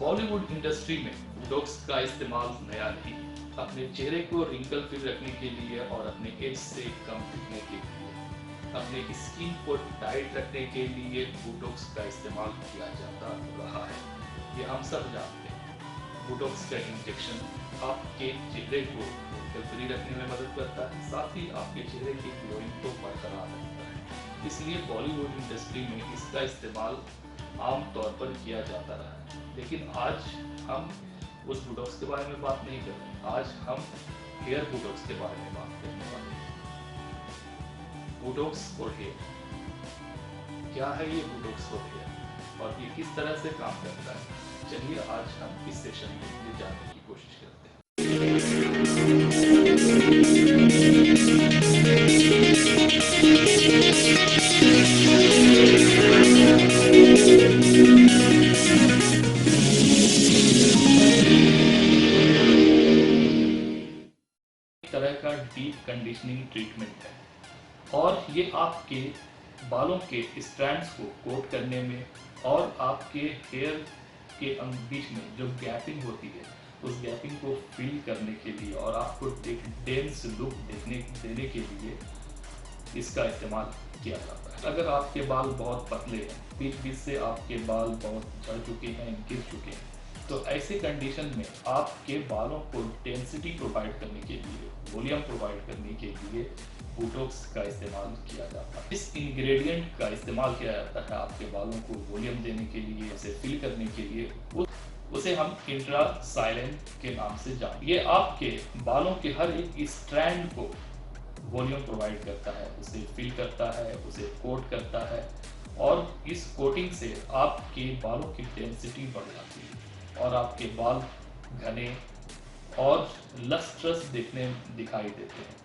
Bollywood industry में Botox का इस्तेमाल नया नहीं। अपने चेहरे को रिंकल फ्री रखने के लिए और अपने एज से कम दिखने के लिए, अपने स्किन को टाइट रखने के लिए बोटॉक्स का इस्तेमाल किया जाता रहा है। ये हम सब जानते हैं। बोटॉक्स का इंजेक्शन आपके चेहरे को रिंकल फ्री रखने में मदद करता है, साथ ही आपके चेहरे की ग्लोइंग को बरकरार रखता है। इसलिए बॉलीवुड इंडस्ट्री में इसका इस्तेमाल आमतौर पर किया जाता रहा है। लेकिन आज हम उस बोटॉक्स के बारे में बात नहीं कर रहे। आज हम हेयर बोटॉक्स के बारे में बात करने वाले हैं। बोटॉक्स और हेयर, क्या है ये बोटॉक्स और हेयर और ये किस तरह से काम करता है? चलिए आज हम इस सेशन में ये जानने की कोशिश करते हैं। तरह का डीप कंडीशनिंग ट्रीटमेंट है और ये आपके बालों के स्ट्रैंड्स को कोट करने में और आपके हेयर के बीच में जो गैपिंग होती है उस गैपिंग को फिल करने के लिए और आपको एक डेंस लुक देने के लिए इसका इस्तेमाल किया जाता है। अगर आपके बाल बहुत पतले हैं, बीच बीच से आपके बाल बहुत झड़ चुके हैं, गिर चुके हैं, तो ऐसे कंडीशन में आपके बालों को डेंसिटी प्रोवाइड करने के लिए, वॉल्यूम प्रोवाइड करने के लिए बोटॉक्स का इस्तेमाल किया जाता है। इस इंग्रेडिएंट का इस्तेमाल किया जाता है आपके बालों को वॉल्यूम देने के लिए, उसे फिल करने के लिए। उसे हम इंट्रासाइलेंट के नाम से जानते हैं। ये आपके बालों के हर एक स्ट्रैंड को वॉल्यूम प्रोवाइड करता है, उसे फिल करता है, उसे कोट करता है और इस कोटिंग से आपके बालों की डेंसिटी बढ़ जाती है और आपके बाल घने और लस्ट्रस दिखाई देते हैं।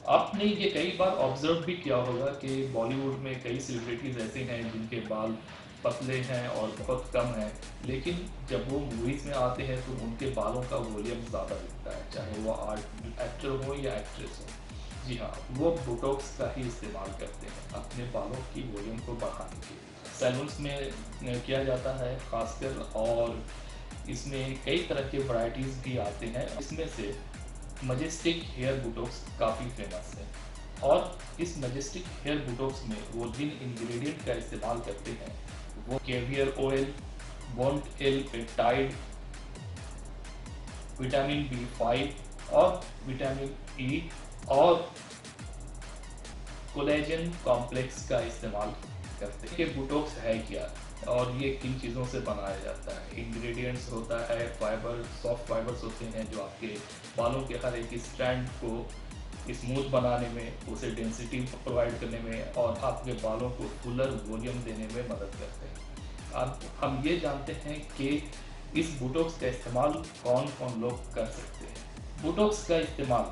आपने ये कई बार ऑब्जर्व भी किया होगा कि बॉलीवुड में कई सेलिब्रिटीज ऐसे हैं जिनके बाल पतले हैं और बहुत कम हैं, लेकिन जब वो मूवीज में आते हैं तो उनके बालों का वॉल्यूम ज़्यादा दिखता है, चाहे वो एक्टर हो या एक्ट्रेस हो। जी हाँ, वो बोटॉक्स का ही इस्तेमाल करते हैं अपने बालों की वॉल्यूम को बढ़ाने के लिए। सैलून्स में किया जाता है खासकर, और इसमें कई तरह के वैरायटीज भी आते हैं। इसमें से मजेस्टिक हेयर बोटॉक्स काफ़ी फेमस है और इस मजेस्टिक हेयर बोटॉक्स में वो जिन इंग्रेडिएंट का इस्तेमाल करते हैं वो caviar oil, bond L peptide, vitamin B5 और विटामिन E और कोलेजन कॉम्प्लेक्स का इस्तेमाल करते हैं। ये बोटॉक्स है क्या और ये किन चीज़ों से बनाया जाता है? इंग्रेडिएंट्स होता है फाइबर, सॉफ्ट फाइबर्स होते हैं जो आपके बालों के हर एक स्ट्रैंड को स्मूथ बनाने में, उसे डेंसिटी प्रोवाइड करने में और आपके बालों को फुलर वॉल्यूम देने में मदद करते हैं। अब हम ये जानते हैं कि इस बोटॉक्स का इस्तेमाल कौन कौन लोग कर सकते हैं। बोटॉक्स का इस्तेमाल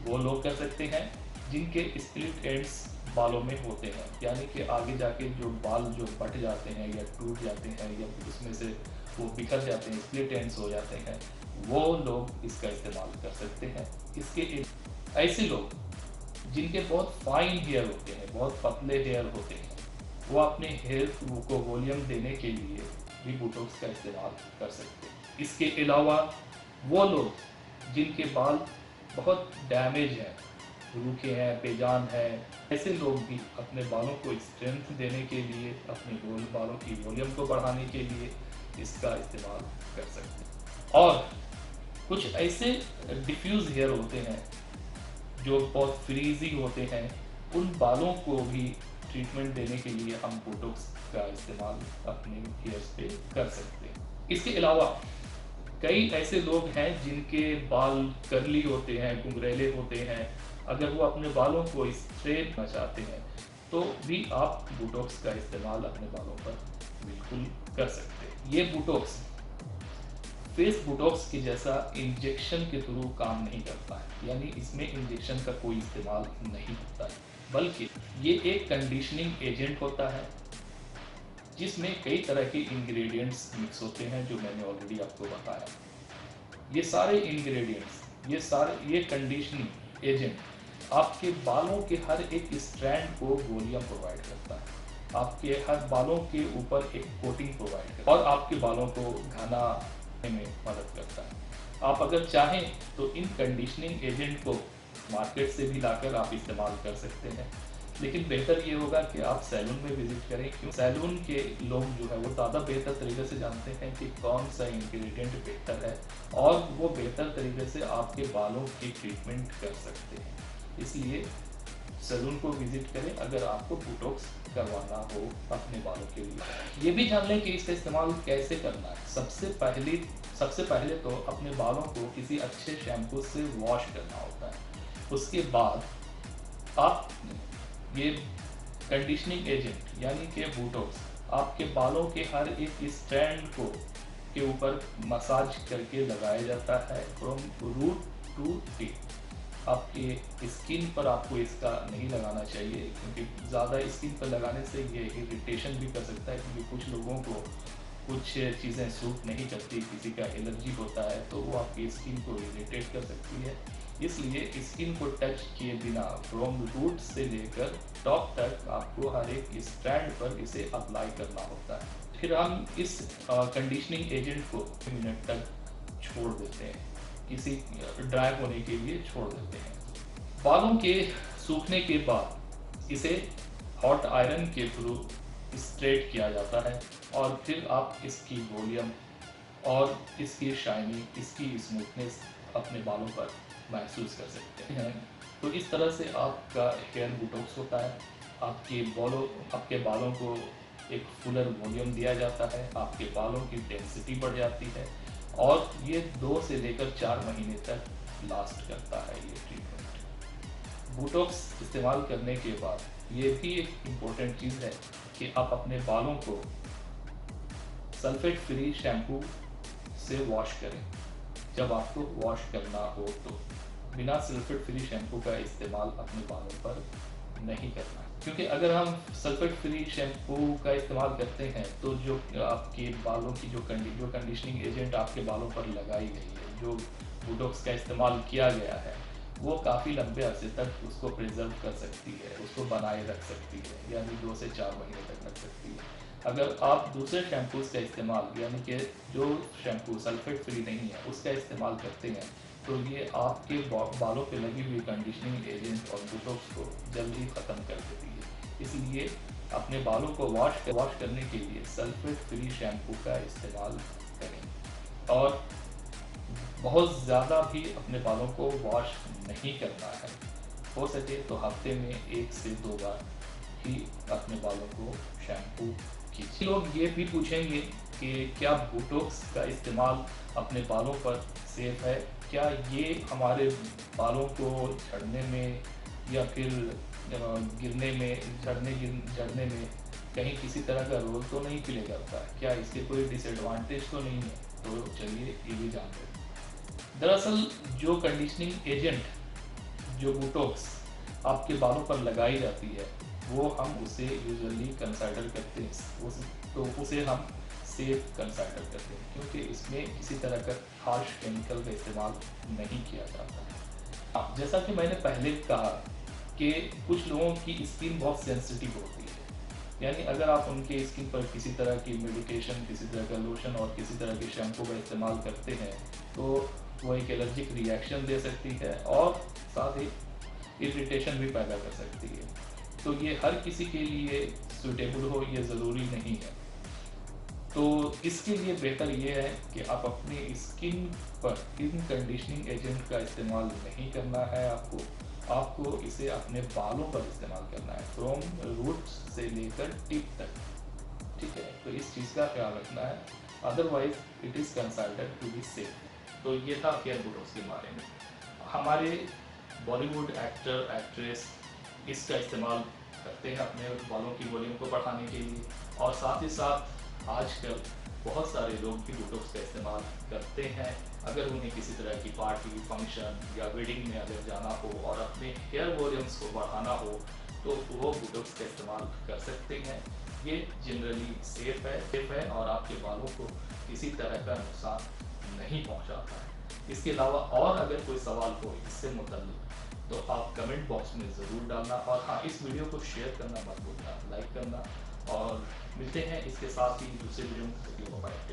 वो लोग कर सकते हैं जिनके स्प्लिट एंड्स बालों में होते हैं, यानी कि आगे जाके जो बाल जो बट जाते हैं या टूट जाते हैं या उसमें से वो बिखर जाते हैं, स्प्लिट एंड्स हो जाते हैं, वो लोग इसका इस्तेमाल कर सकते हैं। इसके ऐसे लोग जिनके बहुत फाइन हेयर होते हैं, बहुत पतले हेयर होते हैं, वो अपने हेयर को वॉल्यूम देने के लिए भी बोटॉक्स का इस्तेमाल कर सकते हैं। इसके अलावा वो लोग जिनके बाल बहुत डैमेज हैं, रूखे हैं, बेजान हैं, ऐसे लोग भी अपने बालों को स्ट्रेंथ देने के लिए, अपने बालों की वॉल्यूम को बढ़ाने के लिए इसका इस्तेमाल कर सकते हैं। और कुछ ऐसे डिफ्यूज हेयर होते हैं जो बहुत फ्रीजी होते हैं, उन बालों को भी ट्रीटमेंट देने के लिए हम बोटॉक्स का इस्तेमाल अपने हेयर्स पे कर सकते हैं। इसके अलावा कई ऐसे लोग हैं जिनके बाल कर्ली होते हैं, घुंघरैले होते हैं, अगर वो अपने बालों को स्ट्रेट करना चाहते हैं तो भी आप बोटॉक्स का इस्तेमाल अपने बालों पर बिल्कुल कर सकते हैं। ये बोटॉक्स फेस बोटॉक्स के जैसा इंजेक्शन के थ्रू काम नहीं करता है, यानी इसमें इंजेक्शन का कोई इस्तेमाल नहीं होता है, बल्कि ये एक कंडीशनिंग एजेंट होता है जिसमें कई तरह के इंग्रेडिएंट्स मिक्स होते हैं जो मैंने ऑलरेडी आपको बताया। ये सारे इंग्रेडिएंट्स, ये कंडीशनिंग एजेंट आपके बालों के हर एक स्ट्रैंड को वॉल्यूम प्रोवाइड करता है। आपके हर बालों के ऊपर एक कोटिंग प्रोवाइड करता है और आपके बालों को घना में मदद करता है। आप अगर चाहें तो इन कंडीशनिंग एजेंट को मार्केट से भी लाकर आप इस्तेमाल कर सकते हैं, लेकिन बेहतर ये होगा कि आप सैलून में विजिट करें, क्यों सैलून के लोग जो है वो ज़्यादा बेहतर तरीके से जानते हैं कि कौन सा इंग्रेडिएंट बेहतर है और वो बेहतर तरीके से आपके बालों की ट्रीटमेंट कर सकते हैं। इसलिए सैलून को विजिट करें अगर आपको बोटॉक्स करवाना हो अपने बालों के लिए। ये भी जान लें कि इसका इस्तेमाल कैसे करना है। सबसे पहले तो अपने बालों को किसी अच्छे शैम्पू से वॉश करना होता है। उसके बाद आप ये कंडीशनिंग एजेंट यानी कि बोटॉक्स आपके बालों के हर एक स्ट्रैंड को के ऊपर मसाज करके लगाया जाता है फ्रॉम रूट टू टिप। आपके स्किन पर आपको इसका नहीं लगाना चाहिए, क्योंकि ज़्यादा स्किन पर लगाने से ये इरिटेशन भी कर सकता है, क्योंकि कुछ लोगों को कुछ चीज़ें सूट नहीं करती, किसी का एलर्जी होता है तो वो आपकी स्किन को इरिटेट कर सकती है। इसलिए स्किन को टच किए बिना फ्रॉम रूट से लेकर टॉप तक आपको हर एक स्ट्रैंड पर इसे अप्लाई करना होता है। फिर हम इस कंडीशनिंग एजेंट को मिनट तक छोड़ देते हैं, किसी ड्राई होने के लिए छोड़ देते हैं। बालों के सूखने के बाद इसे हॉट आयरन के थ्रू स्ट्रेट किया जाता है और फिर आप इसकी वॉल्यूम और इसकी शाइनिंग, इसकी स्मूथनेस अपने बालों पर महसूस कर सकते हैं। तो इस तरह से आपका हेयर बोटॉक्स होता है। आपके बालों को एक फुलर वॉल्यूम दिया जाता है, आपके बालों की डेंसिटी बढ़ जाती है और ये 2 से लेकर 4 महीने तक लास्ट करता है ये ट्रीटमेंट। बोटॉक्स इस्तेमाल करने के बाद ये भी एक इम्पोर्टेंट चीज़ है कि आप अपने बालों को सल्फेट फ्री शैम्पू से वॉश करें। जब आपको वॉश करना हो तो बिना सल्फेट फ्री शैम्पू का इस्तेमाल अपने बालों पर नहीं करना, क्योंकि अगर हम सल्फेट फ्री शैम्पू का इस्तेमाल करते हैं तो जो आपके बालों की जो कंडीशनिंग एजेंट आपके बालों पर लगाई गई है, जो बोटॉक्स का इस्तेमाल किया गया है, वो काफ़ी लंबे अरसे तक उसको प्रिजर्व कर सकती है, उसको बनाए रख सकती है, यानी 2 से 4 महीने तक रख सकती है। अगर आप दूसरे शैम्पूज़ का इस्तेमाल यानी कि जो शैम्पू सल्फेट फ्री नहीं है उसका इस्तेमाल करते हैं तो ये आपके बालों पे लगी हुई कंडीशनिंग एजेंट और बोटॉक्स को जल्दी ख़त्म कर देती है। इसलिए अपने बालों को वॉश करने के लिए सल्फेट फ्री शैम्पू का इस्तेमाल करें और बहुत ज़्यादा भी अपने बालों को वॉश नहीं करना है। हो सके तो हफ्ते में 1 से 2 बार ही अपने बालों को शैम्पू कीजिए। लोग ये भी पूछेंगे कि क्या बोटॉक्स का इस्तेमाल अपने बालों पर सेफ है? क्या ये हमारे बालों को झड़ने में या फिर गिरने में झड़ने में कहीं किसी तरह का रोल तो नहीं प्ले करता है? क्या इसके कोई डिसएडवांटेज तो नहीं है? तो चलिए ये भी जानते हैं। दरअसल जो कंडीशनिंग एजेंट जो बोटॉक्स आपके बालों पर लगाई जाती है वो हम उसे यूजुअली कंसिडर करते हैं, उसे हम सेफ कंसिडर करते हैं, क्योंकि इसमें किसी तरह का हार्श केमिकल का इस्तेमाल नहीं किया जाता है। जैसा कि मैंने पहले कहा कि कुछ लोगों की स्किन बहुत सेंसिटिव होती है, यानी अगर आप उनके स्किन पर किसी तरह की मेडिकेशन, किसी तरह का लोशन और किसी तरह के शैम्पू का इस्तेमाल करते हैं तो वो एक एलर्जिक रिएक्शन दे सकती है और साथ ही इरिटेशन भी पैदा कर सकती है। तो ये हर किसी के लिए सूटेबल हो ये ज़रूरी नहीं है। तो इसके लिए बेहतर ये है कि आप अपनी स्किन पर इन कंडीशनिंग एजेंट का इस्तेमाल नहीं करना है, आपको इसे अपने बालों पर इस्तेमाल करना है फ्रॉम रूट से लेकर टिप तक। ठीक है, तो इस चीज़ का ख्याल रखना है, otherwise it is considered to be safe. तो ये था हेयर बोटॉक्स के बारे में। हमारे बॉलीवुड एक्टर एक्ट्रेस इसका इस्तेमाल करते हैं अपने बालों की वॉल्यूम को बढ़ाने के लिए, और साथ ही साथ आजकल बहुत सारे लोग भी बोटॉक्स का इस्तेमाल करते हैं अगर उन्हें किसी तरह की पार्टी, फंक्शन या वेडिंग में अगर जाना हो और अपने हेयर वॉल्यूम्स को बढ़ाना हो तो वो बोटॉक्स का इस्तेमाल कर सकते हैं। ये जनरली सेफ है और आपके बालों को किसी तरह का नुकसान नहीं पहुंचाता है। इसके अलावा और अगर कोई सवाल हो इससे मुतल्लिक तो आप कमेंट बॉक्स में ज़रूर डालना, और हाँ, इस वीडियो को शेयर करना मत भूलना, लाइक करना और मिलते हैं इसके साथ ही दूसरे वीडियो में। बाय।